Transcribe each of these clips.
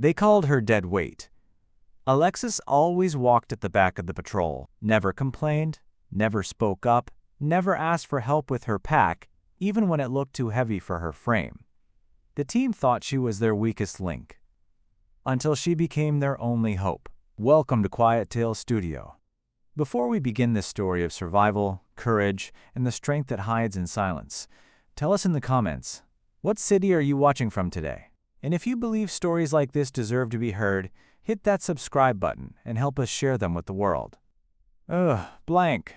They called her dead weight. Alexis always walked at the back of the patrol, never complained, never spoke up, never asked for help with her pack, even when it looked too heavy for her frame. The team thought she was their weakest link, until she became their only hope. Welcome to Quiet Tales Studio. Before we begin this story of survival, courage, and the strength that hides in silence, tell us in the comments, what city are you watching from today? And if you believe stories like this deserve to be heard, hit that subscribe button and help us share them with the world. Blank.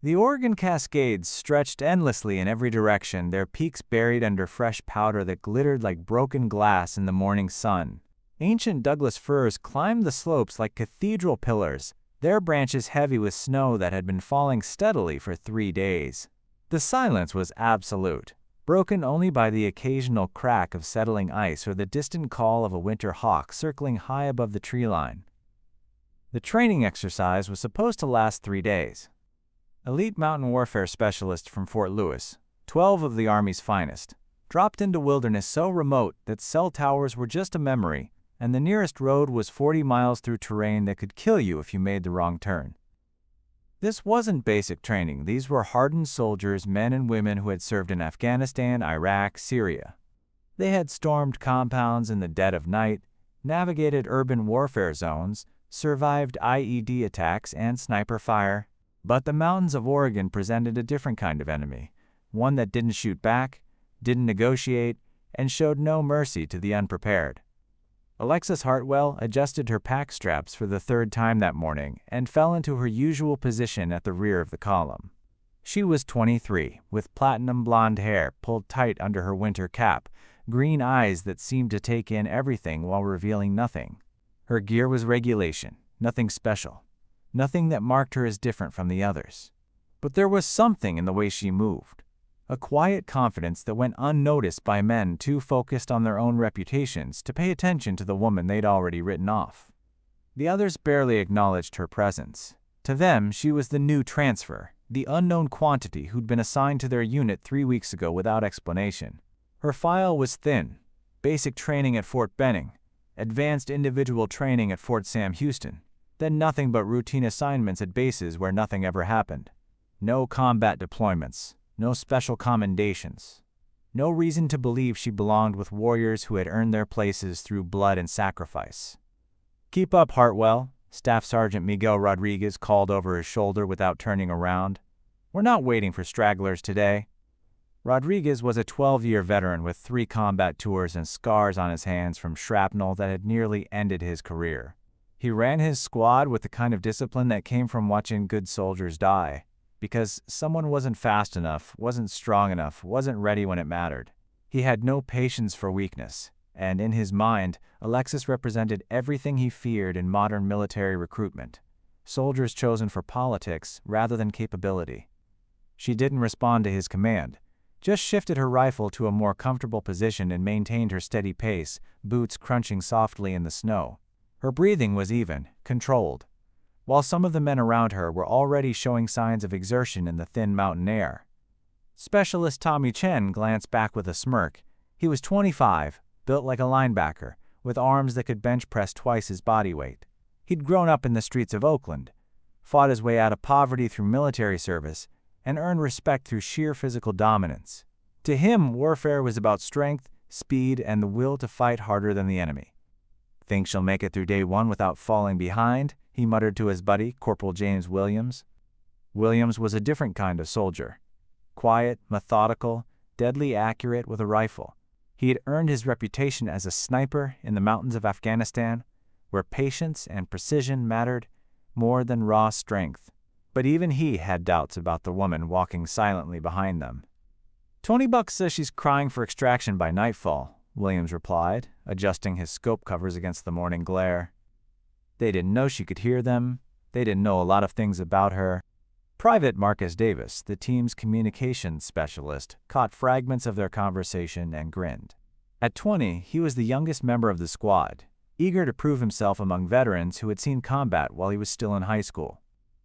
The Oregon Cascades stretched endlessly in every direction, their peaks buried under fresh powder that glittered like broken glass in the morning sun. Ancient Douglas firs climbed the slopes like cathedral pillars, their branches heavy with snow that had been falling steadily for 3 days. The silence was absolute, broken only by the occasional crack of settling ice or the distant call of a winter hawk circling high above the tree line. The training exercise was supposed to last 3 days. Elite mountain warfare specialists from Fort Lewis, 12 of the Army's finest, dropped into wilderness so remote that cell towers were just a memory, and the nearest road was 40 miles through terrain that could kill you if you made the wrong turn. This wasn't basic training. These were hardened soldiers, men and women who had served in Afghanistan, Iraq, Syria. They had stormed compounds in the dead of night, navigated urban warfare zones, survived IED attacks and sniper fire. But the mountains of Oregon presented a different kind of enemy, one that didn't shoot back, didn't negotiate, and showed no mercy to the unprepared. Alexis Hartwell adjusted her pack straps for the 3rd time that morning and fell into her usual position at the rear of the column. She was 23, with platinum blonde hair pulled tight under her winter cap, green eyes that seemed to take in everything while revealing nothing. Her gear was regulation, nothing special. Nothing that marked her as different from the others. But there was something in the way she moved, a quiet confidence that went unnoticed by men too focused on their own reputations to pay attention to the woman they'd already written off. The others barely acknowledged her presence. To them, she was the new transfer, the unknown quantity who'd been assigned to their unit 3 weeks ago without explanation. Her file was thin: basic training at Fort Benning, advanced individual training at Fort Sam Houston, then nothing but routine assignments at bases where nothing ever happened. No combat deployments, no special commendations. No reason to believe she belonged with warriors who had earned their places through blood and sacrifice. "Keep up, Hartwell," Staff Sergeant Miguel Rodriguez called over his shoulder without turning around. "We're not waiting for stragglers today." Rodriguez was a 12-year veteran with 3 combat tours and scars on his hands from shrapnel that had nearly ended his career. He ran his squad with the kind of discipline that came from watching good soldiers die, because someone wasn't fast enough, wasn't strong enough, wasn't ready when it mattered. He had no patience for weakness, and in his mind, Alexis represented everything he feared in modern military recruitment: soldiers chosen for politics rather than capability. She didn't respond to his command, just shifted her rifle to a more comfortable position and maintained her steady pace, boots crunching softly in the snow. Her breathing was even, controlled, while some of the men around her were already showing signs of exertion in the thin mountain air. Specialist Tommy Chen glanced back with a smirk. He was 25, built like a linebacker, with arms that could bench press twice his body weight. He'd grown up in the streets of Oakland, fought his way out of poverty through military service, and earned respect through sheer physical dominance. To him, warfare was about strength, speed, and the will to fight harder than the enemy. "Think she'll make it through day 1 without falling behind?" he muttered to his buddy, Corporal James Williams. Williams was a different kind of soldier. Quiet, methodical, deadly accurate with a rifle. He had earned his reputation as a sniper in the mountains of Afghanistan, where patience and precision mattered more than raw strength. But even he had doubts about the woman walking silently behind them. "Tony Buck says she's crying for extraction by nightfall," Williams replied, adjusting his scope covers against the morning glare. They didn't know she could hear them. They didn't know a lot of things about her. Private Marcus Davis, the team's communications specialist, caught fragments of their conversation and grinned. At 20, he was the youngest member of the squad, eager to prove himself among veterans who had seen combat while he was still in high school.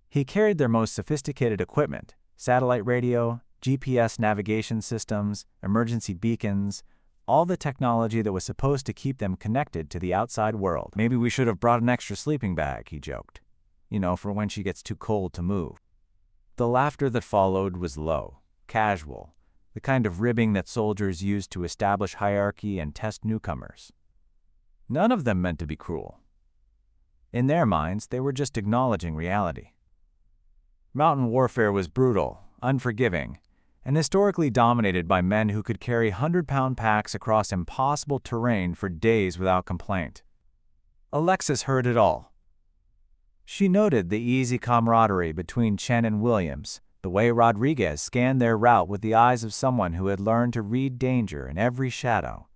He carried their most sophisticated equipment: satellite radio, GPS navigation systems, emergency beacons, all the technology that was supposed to keep them connected to the outside world. "Maybe we should have brought an extra sleeping bag," he joked. For when she gets too cold to move." The laughter that followed was low, casual, the kind of ribbing that soldiers use to establish hierarchy and test newcomers. None of them meant to be cruel. In their minds, they were just acknowledging reality. Mountain warfare was brutal, unforgiving, and historically dominated by men who could carry 100-pound packs across impossible terrain for days without complaint. Alexis heard it all. She noted the easy camaraderie between Chen and Williams, the way Rodriguez scanned their route with the eyes of someone who had learned to read danger in every shadow.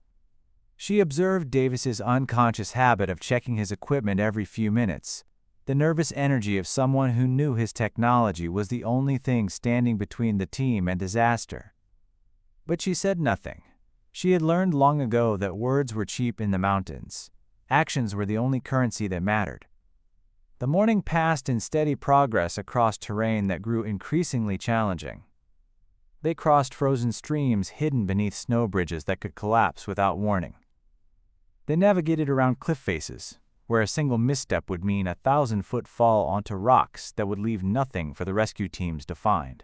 She observed Davis's unconscious habit of checking his equipment every few minutes, the nervous energy of someone who knew his technology was the only thing standing between the team and disaster. But she said nothing. She had learned long ago that words were cheap in the mountains. Actions were the only currency that mattered. The morning passed in steady progress across terrain that grew increasingly challenging. They crossed frozen streams hidden beneath snow bridges that could collapse without warning. They navigated around cliff faces, where a single misstep would mean a 1,000-foot fall onto rocks that would leave nothing for the rescue teams to find.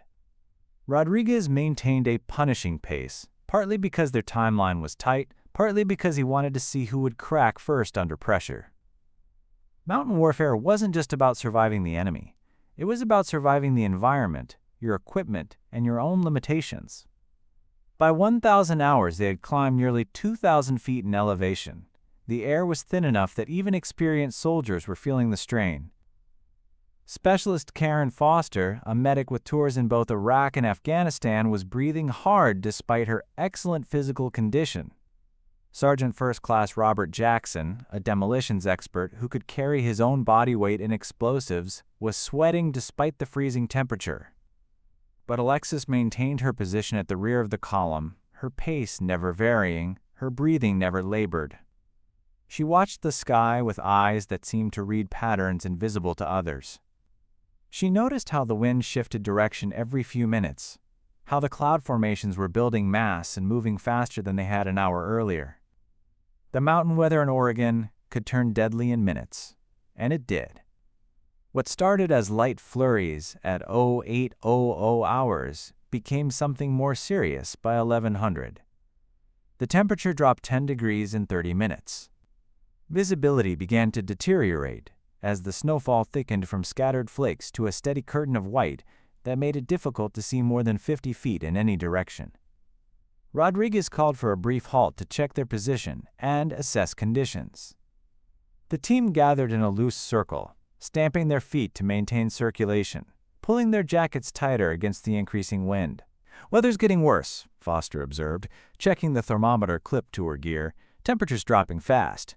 Rodriguez maintained a punishing pace, partly because their timeline was tight, partly because he wanted to see who would crack first under pressure. Mountain warfare wasn't just about surviving the enemy. It was about surviving the environment, your equipment, and your own limitations. By 1,000 hours, they had climbed nearly 2,000 feet in elevation. The air was thin enough that even experienced soldiers were feeling the strain. Specialist Karen Foster, a medic with tours in both Iraq and Afghanistan, was breathing hard despite her excellent physical condition. Sergeant First Class Robert Jackson, a demolitions expert who could carry his own body weight in explosives, was sweating despite the freezing temperature. But Alexis maintained her position at the rear of the column, her pace never varying, her breathing never labored. She watched the sky with eyes that seemed to read patterns invisible to others. She noticed how the wind shifted direction every few minutes, how the cloud formations were building mass and moving faster than they had an hour earlier. The mountain weather in Oregon could turn deadly in minutes, and it did. What started as light flurries at 0800 hours became something more serious by 1100. The temperature dropped 10 degrees in 30 minutes. Visibility began to deteriorate as the snowfall thickened from scattered flakes to a steady curtain of white that made it difficult to see more than 50 feet in any direction. Rodriguez called for a brief halt to check their position and assess conditions. The team gathered in a loose circle, stamping their feet to maintain circulation, pulling their jackets tighter against the increasing wind. "Weather's getting worse," Foster observed, checking the thermometer clipped to her gear, temperatures dropping fast.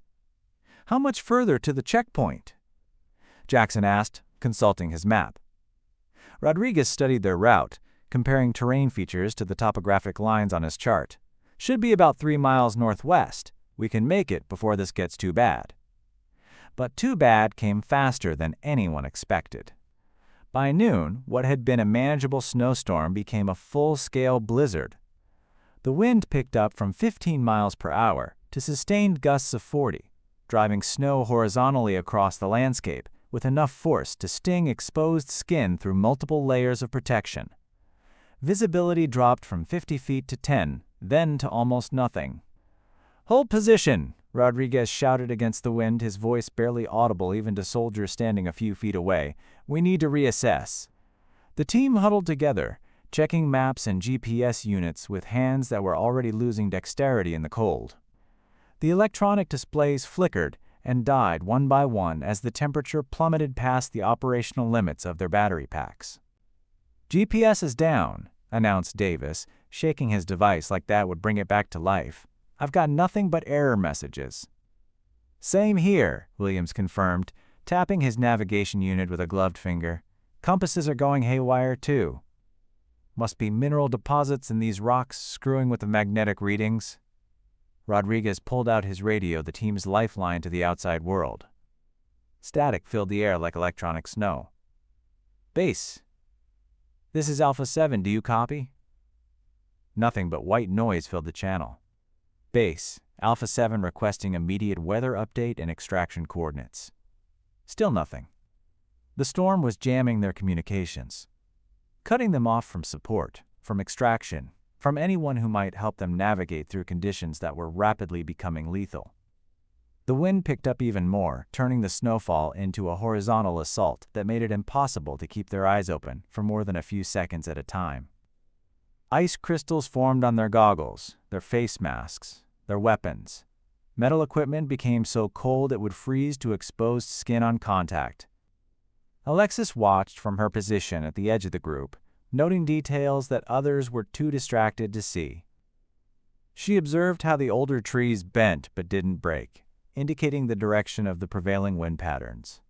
"How much further to the checkpoint?" Jackson asked, consulting his map. Rodriguez studied their route, comparing terrain features to the topographic lines on his chart. "Should be about 3 miles northwest. We can make it before this gets too bad." But too bad came faster than anyone expected. By noon, what had been a manageable snowstorm became a full-scale blizzard. The wind picked up from 15 miles per hour to sustained gusts of 40, driving snow horizontally across the landscape with enough force to sting exposed skin through multiple layers of protection. Visibility dropped from 50 feet to 10, then to almost nothing. "Hold position!" Rodriguez shouted against the wind, his voice barely audible even to soldiers standing a few feet away. "We need to reassess." The team huddled together, checking maps and GPS units with hands that were already losing dexterity in the cold. The electronic displays flickered and died one by one as the temperature plummeted past the operational limits of their battery packs. "GPS is down," announced Davis, shaking his device like that would bring it back to life. "I've got nothing but error messages." "Same here," Williams confirmed, tapping his navigation unit with a gloved finger. "Compasses are going haywire too. Must be mineral deposits in these rocks screwing with the magnetic readings." Rodriguez pulled out his radio, the team's lifeline to the outside world. Static filled the air like electronic snow. "Base. This is Alpha 7, do you copy?" Nothing but white noise filled the channel. Base, Alpha 7 requesting immediate weather update and extraction coordinates. Still nothing. The storm was jamming their communications, cutting them off from support, from extraction, from anyone who might help them navigate through conditions that were rapidly becoming lethal. The wind picked up even more, turning the snowfall into a horizontal assault that made it impossible to keep their eyes open for more than a few seconds at a time. Ice crystals formed on their goggles, their face masks, their weapons. Metal equipment became so cold it would freeze to exposed skin on contact. Alexis watched from her position at the edge of the group, noting details that others were too distracted to see. She observed how the older trees bent but didn't break, indicating the direction of the prevailing wind patterns.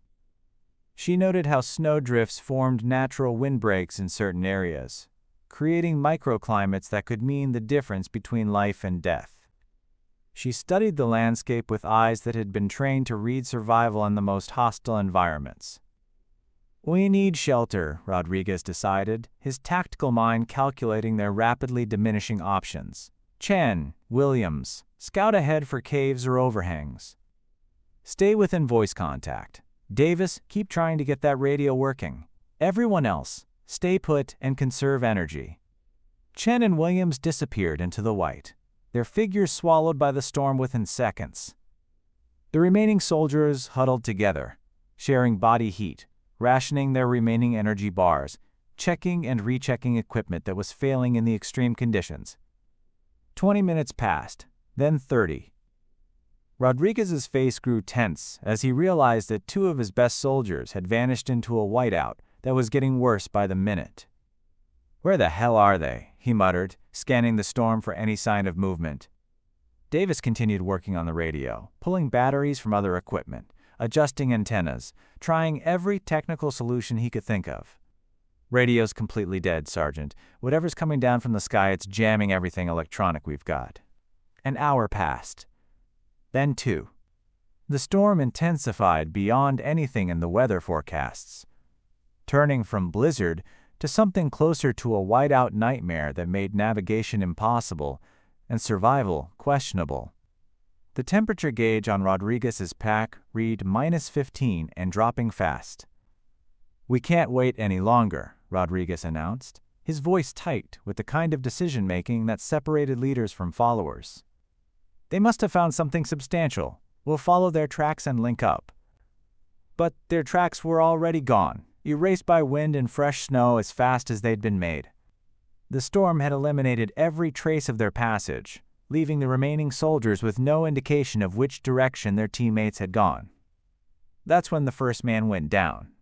She noted how snowdrifts formed natural windbreaks in certain areas, creating microclimates that could mean the difference between life and death. She studied the landscape with eyes that had been trained to read survival in the most hostile environments. "We need shelter," Rodriguez decided, his tactical mind calculating their rapidly diminishing options. "Chen, Williams, scout ahead for caves or overhangs. Stay within voice contact. Davis, keep trying to get that radio working. Everyone else, stay put and conserve energy." Chen and Williams disappeared into the white, their figures swallowed by the storm within seconds. The remaining soldiers huddled together, sharing body heat, rationing their remaining energy bars, checking and rechecking equipment that was failing in the extreme conditions. 20 minutes passed, then 30. Rodriguez's face grew tense as he realized that 2 of his best soldiers had vanished into a whiteout that was getting worse by the minute. "Where the hell are they?" he muttered, scanning the storm for any sign of movement. Davis continued working on the radio, pulling batteries from other equipment, adjusting antennas, trying every technical solution he could think of. "Radio's completely dead, Sergeant. Whatever's coming down from the sky, it's jamming everything electronic we've got." An hour passed. Then 2. The storm intensified beyond anything in the weather forecasts, turning from blizzard to something closer to a whiteout nightmare that made navigation impossible and survival questionable. The temperature gauge on Rodriguez's pack read -15 and dropping fast. "We can't wait any longer," Rodriguez announced, his voice tight with the kind of decision-making that separated leaders from followers. "They must have found something substantial. We'll follow their tracks and link up." But their tracks were already gone, erased by wind and fresh snow as fast as they'd been made. The storm had eliminated every trace of their passage, leaving the remaining soldiers with no indication of which direction their teammates had gone. That's when the first man went down.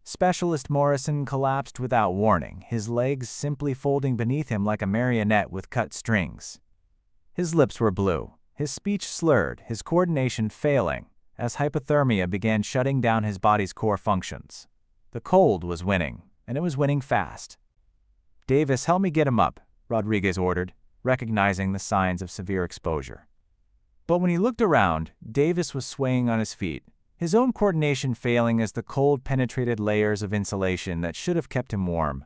Specialist Morrison collapsed without warning, his legs simply folding beneath him like a marionette with cut strings. His lips were blue, his speech slurred, his coordination failing, as hypothermia began shutting down his body's core functions. The cold was winning, and it was winning fast. "Davis, help me get him up," Rodriguez ordered, recognizing the signs of severe exposure. But when he looked around, Davis was swaying on his feet, his own coordination failing as the cold penetrated layers of insulation that should have kept him warm.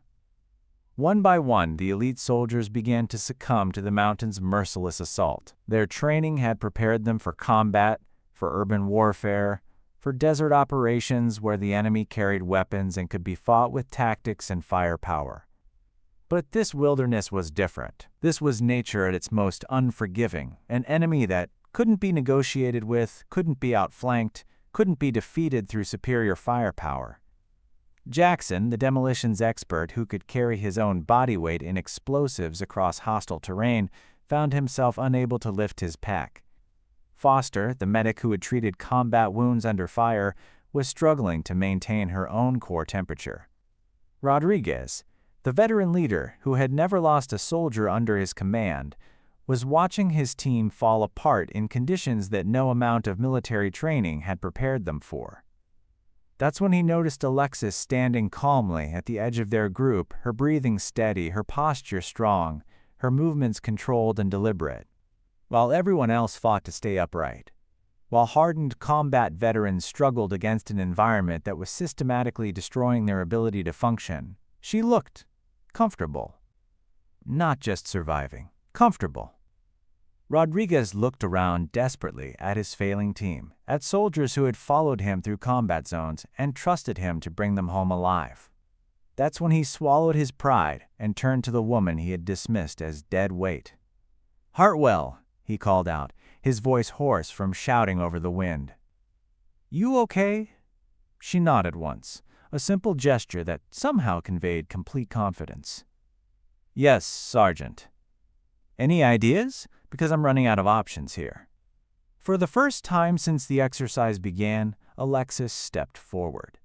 One by one, the elite soldiers began to succumb to the mountain's merciless assault. Their training had prepared them for combat, for urban warfare, for desert operations where the enemy carried weapons and could be fought with tactics and firepower. But this wilderness was different. This was nature at its most unforgiving, an enemy that couldn't be negotiated with, couldn't be outflanked, couldn't be defeated through superior firepower. Jackson, the demolitions expert who could carry his own body weight in explosives across hostile terrain, found himself unable to lift his pack. Foster, the medic who had treated combat wounds under fire, was struggling to maintain her own core temperature. Rodriguez, the veteran leader who had never lost a soldier under his command, was watching his team fall apart in conditions that no amount of military training had prepared them for. That's when he noticed Alexis standing calmly at the edge of their group, her breathing steady, her posture strong, her movements controlled and deliberate. While everyone else fought to stay upright. While hardened combat veterans struggled against an environment that was systematically destroying their ability to function, she looked comfortable. Not just surviving, comfortable. Rodriguez looked around desperately at his failing team, at soldiers who had followed him through combat zones and trusted him to bring them home alive. That's when he swallowed his pride and turned to the woman he had dismissed as dead weight. "Hartwell," he called out, his voice hoarse from shouting over the wind. "You okay?" She nodded once, a simple gesture that somehow conveyed complete confidence. "Yes, Sergeant." "Any ideas? Because I'm running out of options here." For the first time since the exercise began, Alexis stepped forward.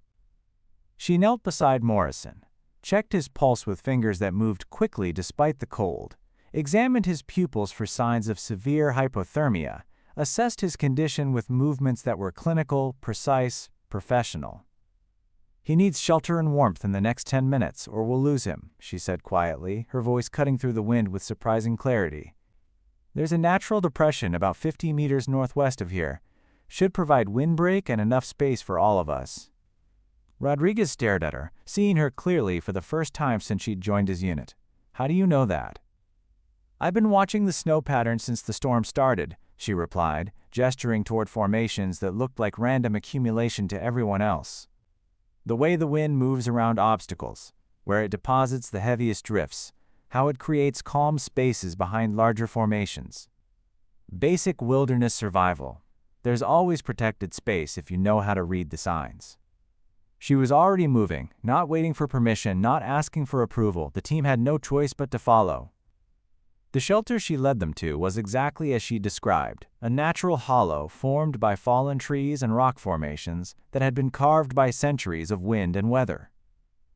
She knelt beside Morrison, checked his pulse with fingers that moved quickly despite the cold, examined his pupils for signs of severe hypothermia, assessed his condition with movements that were clinical, precise, professional. "He needs shelter and warmth in the next 10 minutes, or we'll lose him," she said quietly, her voice cutting through the wind with surprising clarity. "There's a natural depression about 50 meters northwest of here. Should provide windbreak and enough space for all of us." Rodriguez stared at her, seeing her clearly for the first time since she'd joined his unit. "How do you know that?" "I've been watching the snow pattern since the storm started," she replied, gesturing toward formations that looked like random accumulation to everyone else. "The way the wind moves around obstacles, where it deposits the heaviest drifts, how it creates calm spaces behind larger formations. Basic wilderness survival. There's always protected space if you know how to read the signs." She was already moving, not waiting for permission, not asking for approval. The team had no choice but to follow. The shelter she led them to was exactly as she described, a natural hollow formed by fallen trees and rock formations that had been carved by centuries of wind and weather.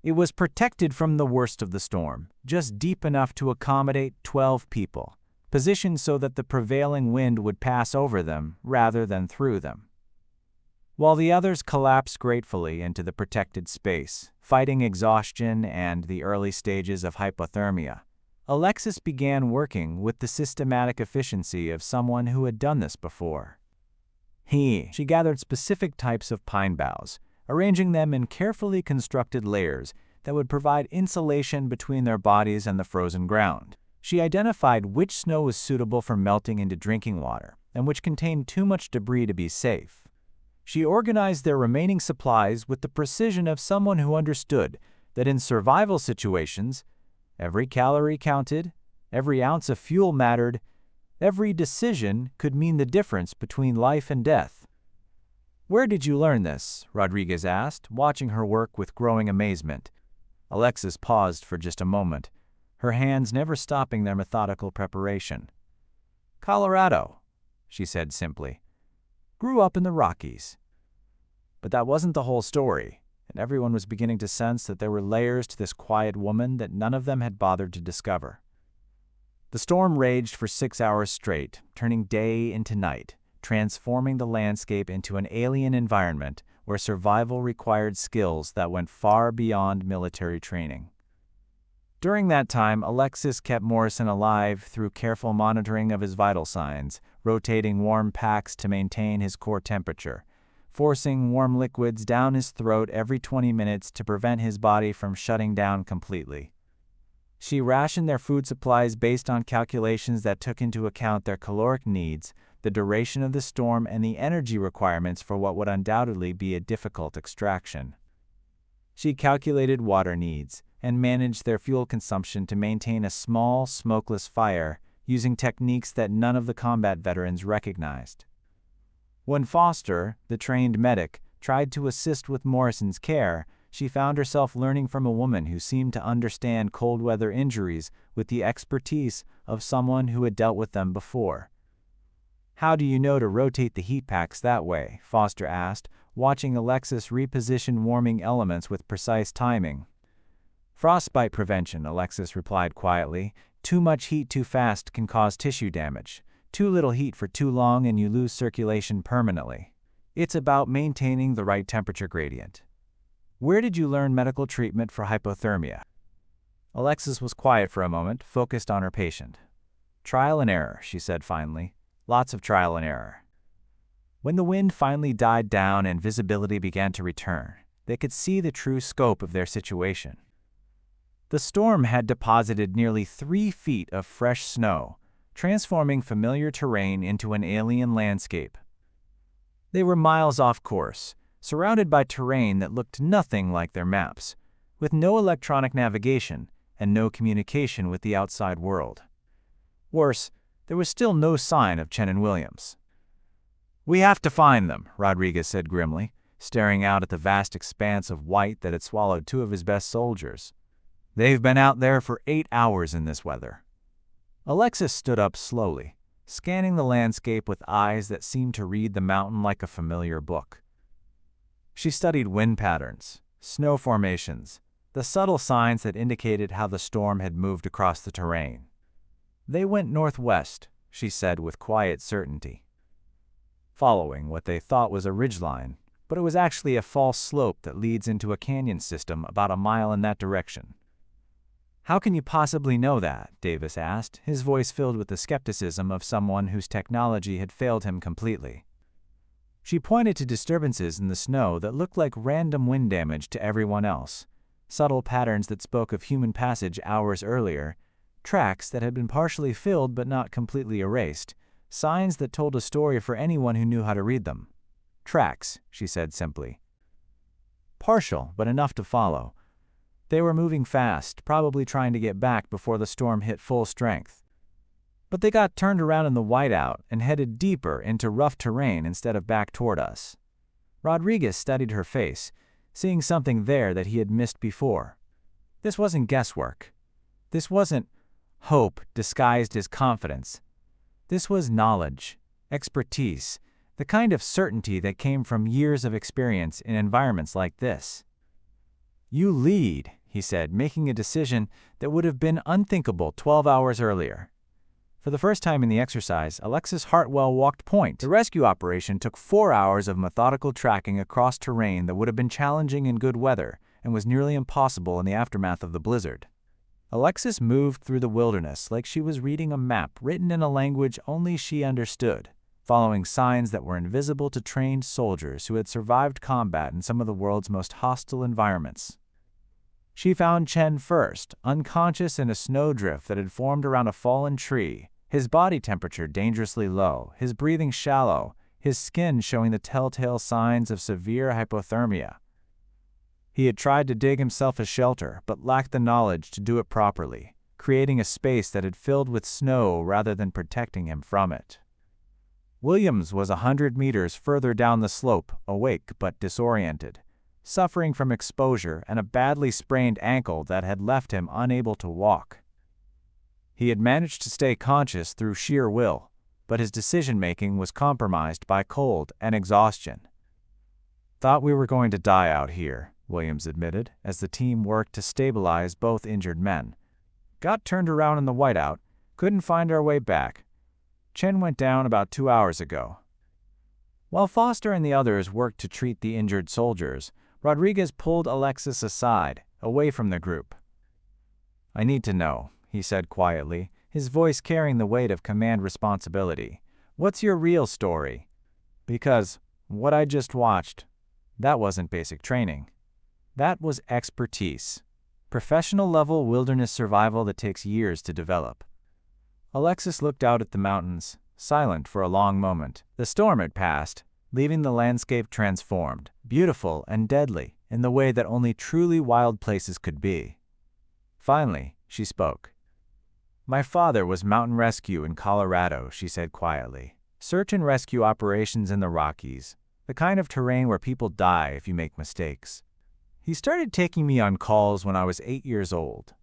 It was protected from the worst of the storm, just deep enough to accommodate 12 people, positioned so that the prevailing wind would pass over them rather than through them. While the others collapsed gratefully into the protected space, fighting exhaustion and the early stages of hypothermia, Alexis began working with the systematic efficiency of someone who had done this before. She gathered specific types of pine boughs, arranging them in carefully constructed layers that would provide insulation between their bodies and the frozen ground. She identified which snow was suitable for melting into drinking water and which contained too much debris to be safe. She organized their remaining supplies with the precision of someone who understood that in survival situations, every calorie counted, every ounce of fuel mattered, every decision could mean the difference between life and death. "Where did you learn this?" Rodriguez asked, watching her work with growing amazement. Alexis paused for just a moment, her hands never stopping their methodical preparation. "Colorado," she said simply. "Grew up in the Rockies." But that wasn't the whole story, and everyone was beginning to sense that there were layers to this quiet woman that none of them had bothered to discover. The storm raged for 6 hours straight, turning day into night, transforming the landscape into an alien environment where survival required skills that went far beyond military training. During that time, Alexis kept Morrison alive through careful monitoring of his vital signs, rotating warm packs to maintain his core temperature, forcing warm liquids down his throat every 20 minutes to prevent his body from shutting down completely. She rationed their food supplies based on calculations that took into account their caloric needs, the duration of the storm, and the energy requirements for what would undoubtedly be a difficult extraction. She calculated water needs and managed their fuel consumption to maintain a small, smokeless fire using techniques that none of the combat veterans recognized. When Foster, the trained medic, tried to assist with Morrison's care, she found herself learning from a woman who seemed to understand cold weather injuries with the expertise of someone who had dealt with them before. "How do you know to rotate the heat packs that way?" Foster asked, watching Alexis reposition warming elements with precise timing. "Frostbite prevention," Alexis replied quietly. "Too much heat too fast can cause tissue damage. Too little heat for too long and you lose circulation permanently. It's about maintaining the right temperature gradient." "Where did you learn medical treatment for hypothermia?" Alexis was quiet for a moment, focused on her patient. "Trial and error," she said finally. "Lots of trial and error." When the wind finally died down and visibility began to return, they could see the true scope of their situation. The storm had deposited nearly 3 feet of fresh snow, transforming familiar terrain into an alien landscape. They were miles off course, surrounded by terrain that looked nothing like their maps, with no electronic navigation and no communication with the outside world. Worse, there was still no sign of Chen and Williams. "We have to find them," Rodriguez said grimly, staring out at the vast expanse of white that had swallowed two of his best soldiers. "They've been out there for 8 hours in this weather." Alexis stood up slowly, scanning the landscape with eyes that seemed to read the mountain like a familiar book. She studied wind patterns, snow formations, the subtle signs that indicated how the storm had moved across the terrain. "They went northwest," she said with quiet certainty, following what they thought was a ridgeline, but it was actually a false slope that leads into a canyon system about a mile in that direction. "How can you possibly know that?" Davis asked, his voice filled with the skepticism of someone whose technology had failed him completely. She pointed to disturbances in the snow that looked like random wind damage to everyone else, subtle patterns that spoke of human passage hours earlier, tracks that had been partially filled but not completely erased, signs that told a story for anyone who knew how to read them. "Tracks," she said simply. "Partial, but enough to follow. They were moving fast, probably trying to get back before the storm hit full strength. But they got turned around in the whiteout and headed deeper into rough terrain instead of back toward us." Rodriguez studied her face, seeing something there that he had missed before. This wasn't guesswork. This wasn't hope disguised as confidence. This was knowledge, expertise, the kind of certainty that came from years of experience in environments like this. "You lead," he said, making a decision that would have been unthinkable 12 hours earlier. For the first time in the exercise, Alexis Hartwell walked point. The rescue operation took 4 hours of methodical tracking across terrain that would have been challenging in good weather and was nearly impossible in the aftermath of the blizzard. Alexis moved through the wilderness like she was reading a map written in a language only she understood, following signs that were invisible to trained soldiers who had survived combat in some of the world's most hostile environments. She found Chen first, unconscious in a snowdrift that had formed around a fallen tree, his body temperature dangerously low, his breathing shallow, his skin showing the telltale signs of severe hypothermia. He had tried to dig himself a shelter, but lacked the knowledge to do it properly, creating a space that had filled with snow rather than protecting him from it. Williams was 100 meters further down the slope, awake but disoriented, suffering from exposure and a badly sprained ankle that had left him unable to walk. He had managed to stay conscious through sheer will, but his decision-making was compromised by cold and exhaustion. "Thought we were going to die out here," Williams admitted, as the team worked to stabilize both injured men. "Got turned around in the whiteout, couldn't find our way back. Chen went down about 2 hours ago." While Foster and the others worked to treat the injured soldiers, Rodriguez pulled Alexis aside, away from the group. "I need to know," he said quietly, his voice carrying the weight of command responsibility. "What's your real story? Because what I just watched, that wasn't basic training. That was expertise. Professional-level wilderness survival that takes years to develop." Alexis looked out at the mountains, silent for a long moment. The storm had passed, leaving the landscape transformed, beautiful and deadly in the way that only truly wild places could be. Finally, she spoke. "My father was mountain rescue in Colorado," she said quietly. "Search and rescue operations in the Rockies, the kind of terrain where people die if you make mistakes. He started taking me on calls when I was 8 years old.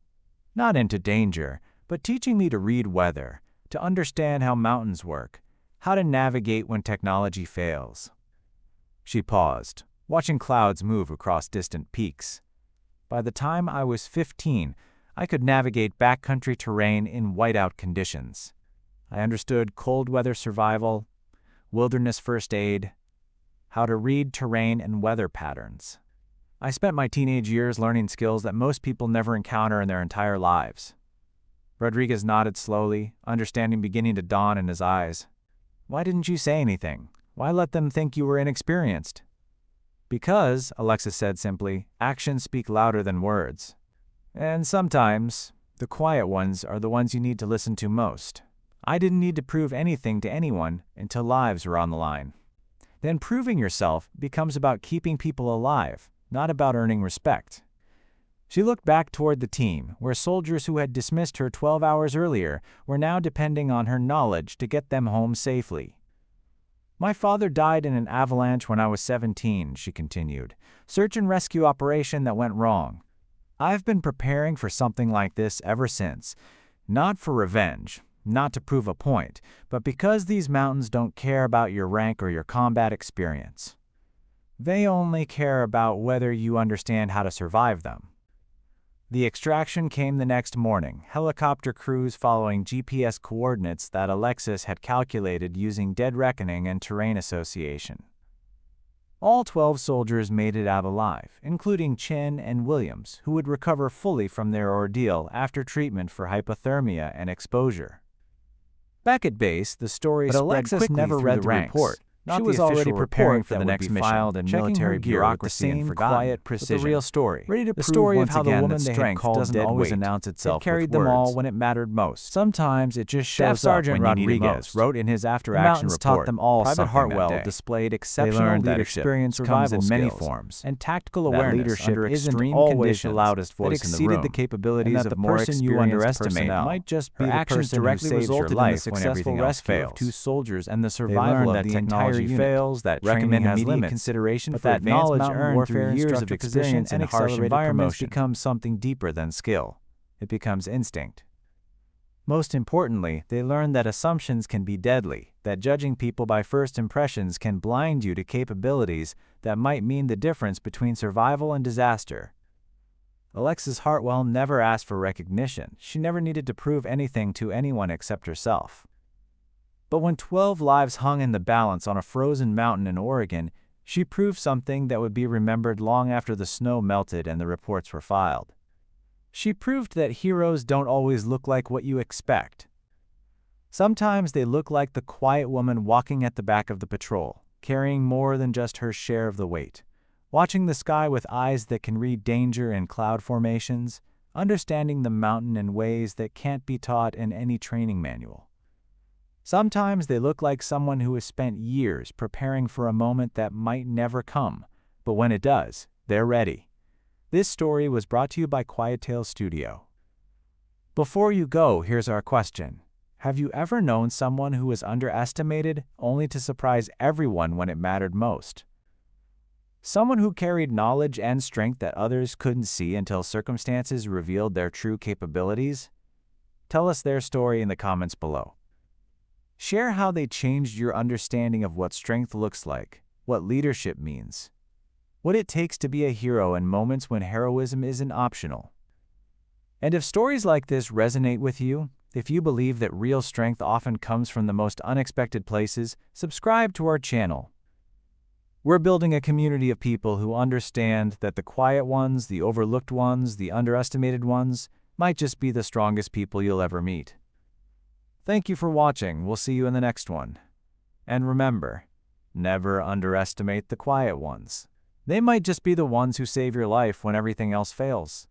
Not into danger, but teaching me to read weather, to understand how mountains work, how to navigate when technology fails." She paused, watching clouds move across distant peaks. "By the time I was 15, I could navigate backcountry terrain in whiteout conditions. I understood cold weather survival, wilderness first aid, how to read terrain and weather patterns. I spent my teenage years learning skills that most people never encounter in their entire lives." Rodriguez nodded slowly, understanding beginning to dawn in his eyes. "Why didn't you say anything? Why let them think you were inexperienced?" "Because," Alexis said simply, "actions speak louder than words. And sometimes, the quiet ones are the ones you need to listen to most. I didn't need to prove anything to anyone until lives were on the line. Then proving yourself becomes about keeping people alive, not about earning respect. She looked back toward the team, where soldiers who had dismissed her 12 hours earlier were now depending on her knowledge to get them home safely. My father died in an avalanche when I was 17, she continued. Search and rescue operation that went wrong. I've been preparing for something like this ever since. Not for revenge, not to prove a point, but because these mountains don't care about your rank or your combat experience. They only care about whether you understand how to survive them. The extraction came the next morning, helicopter crews following GPS coordinates that Alexis had calculated using dead reckoning and terrain association. All 12 soldiers made it out alive, including Chen and Williams, who would recover fully from their ordeal after treatment for hypothermia and exposure. Back at base, the story spread quickly never through read the the ranks. report. She was already preparing for the next mission, filed in military bureaucracy and forgotten, quiet precision. the real story, Ready to the prove story of once how the again woman that they had strength called doesn't dead always weight announce itself it carried with them all words. when it mattered most. Sometimes it just Staff shows Sergeant up when you need it Rodriguez most. wrote in his The after-action mountains report, taught them all Private something Hartwell that day. displayed They exceptional learned that leadership, experience comes survival in many skills, forms, and tactical that awareness leadership under isn't extreme always conditions the loudest that voice in the exceeded room, the capabilities and that of the more person you experienced underestimate personnel. might just Her be the actions person who directly saves your resulted in the life when successful everything else rescue of fails. 2 soldiers and the They survival learned of that the entire technology unit. fails, that training Recommend has immediate limits, consideration but for that advanced knowledge mountain earned warfare through years of instructor experience position in and harsh accelerated environments promotion. becomes something deeper than skill. It becomes instinct. Most importantly, they learned that assumptions can be deadly, that judging people by first impressions can blind you to capabilities that might mean the difference between survival and disaster. Alexis Hartwell never asked for recognition. She never needed to prove anything to anyone except herself. But when 12 lives hung in the balance on a frozen mountain in Oregon, she proved something that would be remembered long after the snow melted and the reports were filed. She proved that heroes don't always look like what you expect. Sometimes they look like the quiet woman walking at the back of the patrol, carrying more than just her share of the weight, watching the sky with eyes that can read danger in cloud formations, understanding the mountain in ways that can't be taught in any training manual. Sometimes they look like someone who has spent years preparing for a moment that might never come, but when it does, they're ready. This story was brought to you by Quiet Tales Studio. Before you go, here's our question. Have you ever known someone who was underestimated only to surprise everyone when it mattered most? Someone who carried knowledge and strength that others couldn't see until circumstances revealed their true capabilities? Tell us their story in the comments below. Share how they changed your understanding of what strength looks like, what leadership means, what it takes to be a hero in moments when heroism isn't optional. And if stories like this resonate with you, if you believe that real strength often comes from the most unexpected places, subscribe to our channel. We're building a community of people who understand that the quiet ones, the overlooked ones, the underestimated ones, might just be the strongest people you'll ever meet. Thank you for watching. We'll see you in the next one. And remember, never underestimate the quiet ones. They might just be the ones who save your life when everything else fails.